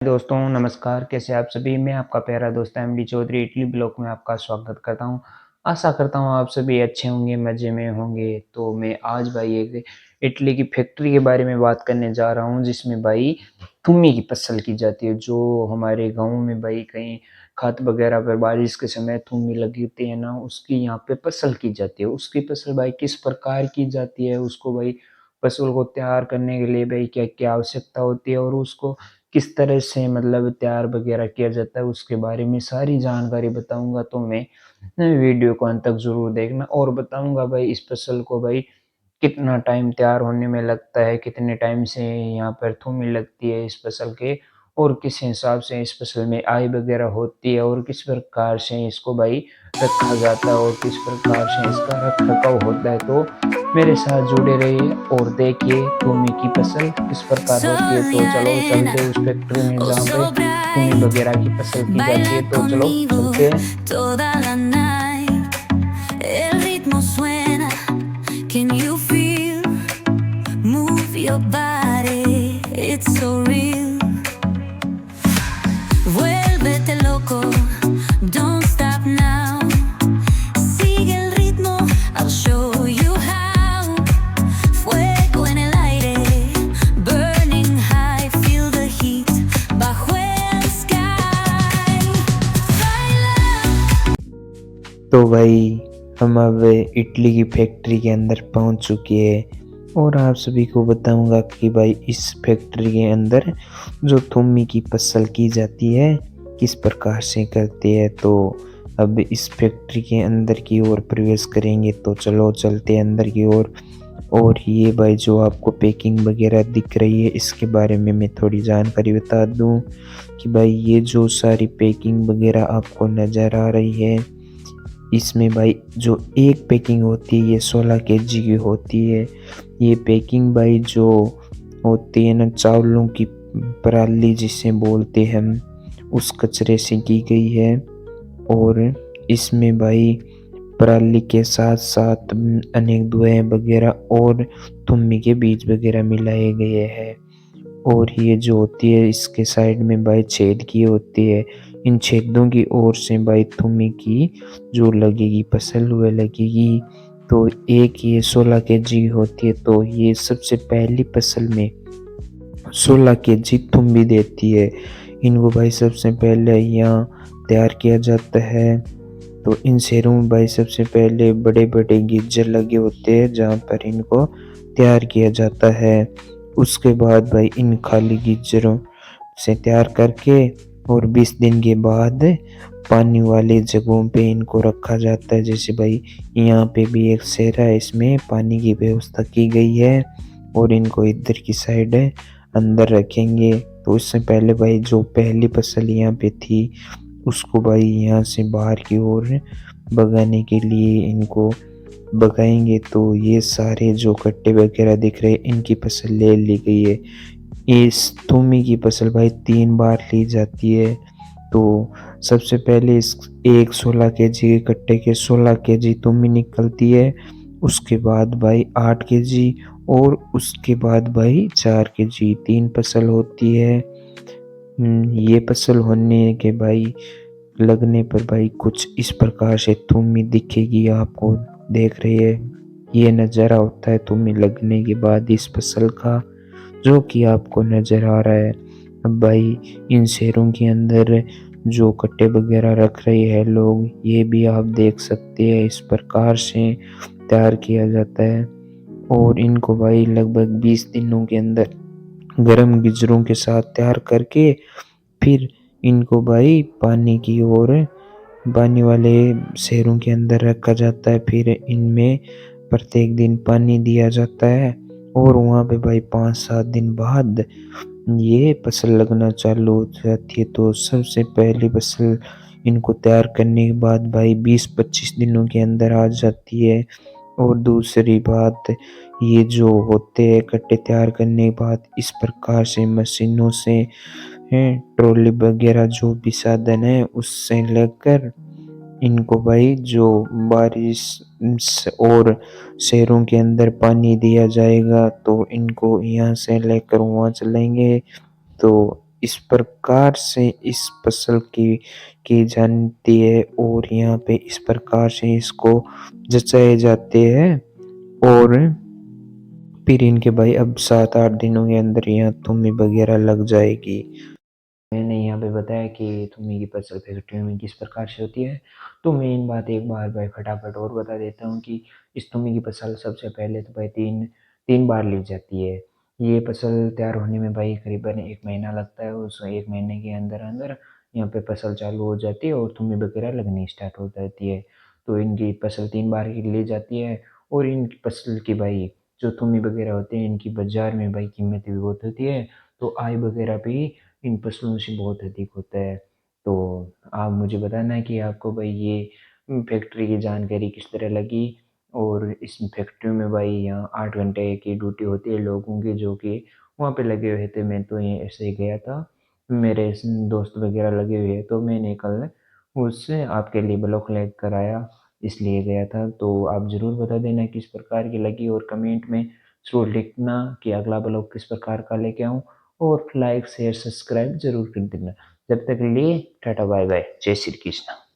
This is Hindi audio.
दोस्तों नमस्कार, कैसे आप सभी? मैं आपका प्यारा दोस्त एमडी चौधरी इटली ब्लॉग में आपका स्वागत करता हूँ। आशा करता हूँ आप सभी अच्छे होंगे, मज़े में होंगे। तो मैं आज भाई एक इटली की फैक्ट्री के बारे में बात करने जा रहा हूँ, जिसमें भाई थुम्मी की फसल की जाती है। जो हमारे गाँव में भाई कहीं खाद वगैरह पर बारिश के समय थुम्मी लगी होती है ना, उसकी यहाँ पे फसल की जाती है। उसकी फसल भाई किस प्रकार की जाती है, उसको भाई फसल को तैयार करने के लिए भाई क्या-क्या आवश्यकता होती है और उसको किस तरह से मतलब तैयार वगैरह किया जाता है, उसके बारे में सारी जानकारी बताऊँगा। तो मैं वीडियो को अंत तक ज़रूर देखना और बताऊँगा भाई इस फसल को भाई कितना टाइम तैयार होने में लगता है, कितने टाइम से यहाँ पर थूमी लगती है इस फसल के और किस हिसाब से इस फसल में आय वगैरह होती है और किस प्रकार से इसको भाई रखा जाता है और किस प्रकार से इसका रख-रखाव होता है। तो मेरे साथ जुड़े रहिए और देखिए थूमी की फसल किस प्रकार होती है। Sol y तो चलो arena, चलते हैं उस फैक्ट्री में oh जहाँ पे so थूमी bright. वगैरह की फसल की जाती है। Baila तो चलो conmigo चलते हैं। toda la night. El ritmo suena. Can you feel? Move your body. It's so real. Vuélvete loco. Don't stop now. Sigue el ritmo. I'll show you how. Fuego en el aire. Burning high. Feel the heat. Bajo el sky. Baila. तो भाई हम अब इटली की फैक्ट्री के अंदर पहुंच चुके हैं और आप सभी को बताऊंगा कि भाई इस फैक्ट्री के अंदर जो थुम्मी की फसल की जाती है किस प्रकार से करते हैं। तो अब इस फैक्ट्री के अंदर की ओर प्रवेश करेंगे। तो चलो चलते हैं अंदर की ओर। और ये भाई जो आपको पैकिंग वगैरह दिख रही है इसके बारे में मैं थोड़ी जानकारी बता दूं कि भाई ये जो सारी पैकिंग वगैरह आपको नज़र आ रही है इसमें भाई जो एक पैकिंग होती है ये 16 केजी की होती है। ये पैकिंग भाई जो होती है ना चावलों की पराली जिसे बोलते हैं हम उस कचरे से की गई है। और इसमें भाई पराली के साथ साथ अनेक दुआएं वगैरह और थुम्मी के बीज वगैरह मिलाए गए हैं। और ये जो होती है इसके साइड में भाई छेद की होती है। इन छेदों की ओर से भाई थुम्मी की जो लगेगी फसल वह लगेगी। तो एक ये 16 केजी होती है। तो ये सबसे पहली फसल में 16 केजी थुम्मी देती है। इनको भाई सबसे पहले यहाँ तैयार किया जाता है। तो इन शहरों में भाई सबसे पहले बड़े बड़े गीजर लगे होते हैं जहाँ पर इनको तैयार किया जाता है। उसके बाद भाई इन खाली गीजरों से तैयार करके और 20 दिन के बाद पानी वाले जगहों पे इनको रखा जाता है। जैसे भाई यहाँ पे भी एक सेरा है, इसमें पानी की व्यवस्था की गई है और इनको इधर की साइड अंदर रखेंगे। तो इससे पहले भाई जो पहली फसल यहाँ पे थी उसको भाई यहाँ से बाहर की ओर भगाने के लिए इनको भगाएंगे। तो ये सारे जो कट्टे वगैरह दिख रहे हैं इनकी फसल ले ली गई है। इस थूमी की फसल भाई 3 बार ली जाती है। तो सबसे पहले इस एक 16 केजी के कट्टे के 16 केजी थूमी निकलती है। उसके बाद भाई 8 केजी और उसके बाद भाई 4 केजी 3 फसल होती है। ये फसल होने के भाई लगने पर भाई कुछ इस प्रकार से थूमी दिखेगी आपको। देख रहे हैं ये नज़ारा होता है थूमी लगने के बाद इस फसल का जो कि आपको नज़र आ रहा है। अब भाई इन शहरों के अंदर जो कट्टे वगैरह रख रहे हैं लोग ये भी आप देख सकते हैं इस प्रकार से तैयार किया जाता है। और इनको भाई लगभग 20 दिनों के अंदर गर्म गिजरों के साथ तैयार करके फिर इनको भाई पानी की ओर पानी वाले शहरों के अंदर रखा जाता है। फिर इनमें प्रत्येक दिन पानी दिया जाता है और वहाँ पे भाई 5-7 दिन बाद ये फसल लगना चालू हो जाती है। तो सबसे पहली फसल इनको तैयार करने के बाद भाई 20-25 दिनों के अंदर आ जाती है। और दूसरी बात ये जो होते हैं कट्टे तैयार करने के बाद इस प्रकार से मशीनों से हैं ट्रॉली वगैरह जो भी साधन है उससे लेकर इनको भाई जो बारिश और शहरों के अंदर पानी दिया जाएगा तो इनको यहाँ से लेकर वहाँ चलेंगे। तो इस प्रकार से इस फसल की जानती है और यहाँ पे इस प्रकार से इसको जचाए जाते हैं और फिर इनके भाई अब 7-8 दिनों के अंदर यहाँ तुम्मी वगैरह लग जाएगी। मैंने यहाँ पे बताया कि तुम्मी की फसल फैक्ट्री में किस प्रकार से होती है, तो मैं इन बात एक बार भाई फटाफट और बता देता हूँ कि इस तुम्मी की फसल सबसे पहले तो भाई तीन बार ली जाती है। ये फसल तैयार होने में भाई करीबन 1 महीना लगता है, उस 1 महीने के अंदर अंदर यहाँ पे फसल चालू हो जाती है और तुम्मी वगैरह लगनी स्टार्ट हो जाती है। तो इनकी फसल 3 बार की ली जाती है और इन फसल की भाई जो तुम्मी वगैरह होते हैं इनकी बाजार में भाई कीमत भी बहुत होती है, तो आय वगैरह भी इन फसलों से बहुत अधिक होता है। तो आप मुझे बताना है कि आपको भाई ये फैक्ट्री की जानकारी किस तरह लगी, और इस फैक्ट्री में भाई यहाँ 8 घंटे की ड्यूटी होती है लोगों की जो कि वहाँ पे लगे हुए थे। मैं तो ये ऐसे ही गया था, मेरे दोस्त वगैरह लगे हुए हैं, तो मैंने कल उससे आपके लिए ब्लॉग लेकर आया, इसलिए गया था। तो आप ज़रूर बता देना किस प्रकार की लगी और कमेंट में ज़रूर लिखना कि अगला ब्लॉग किस प्रकार का लेके आऊँ, और लाइक शेयर सब्सक्राइब जरूर कर देना। जब तक के लिए टाटा बाय बाय, जय श्री कृष्ण।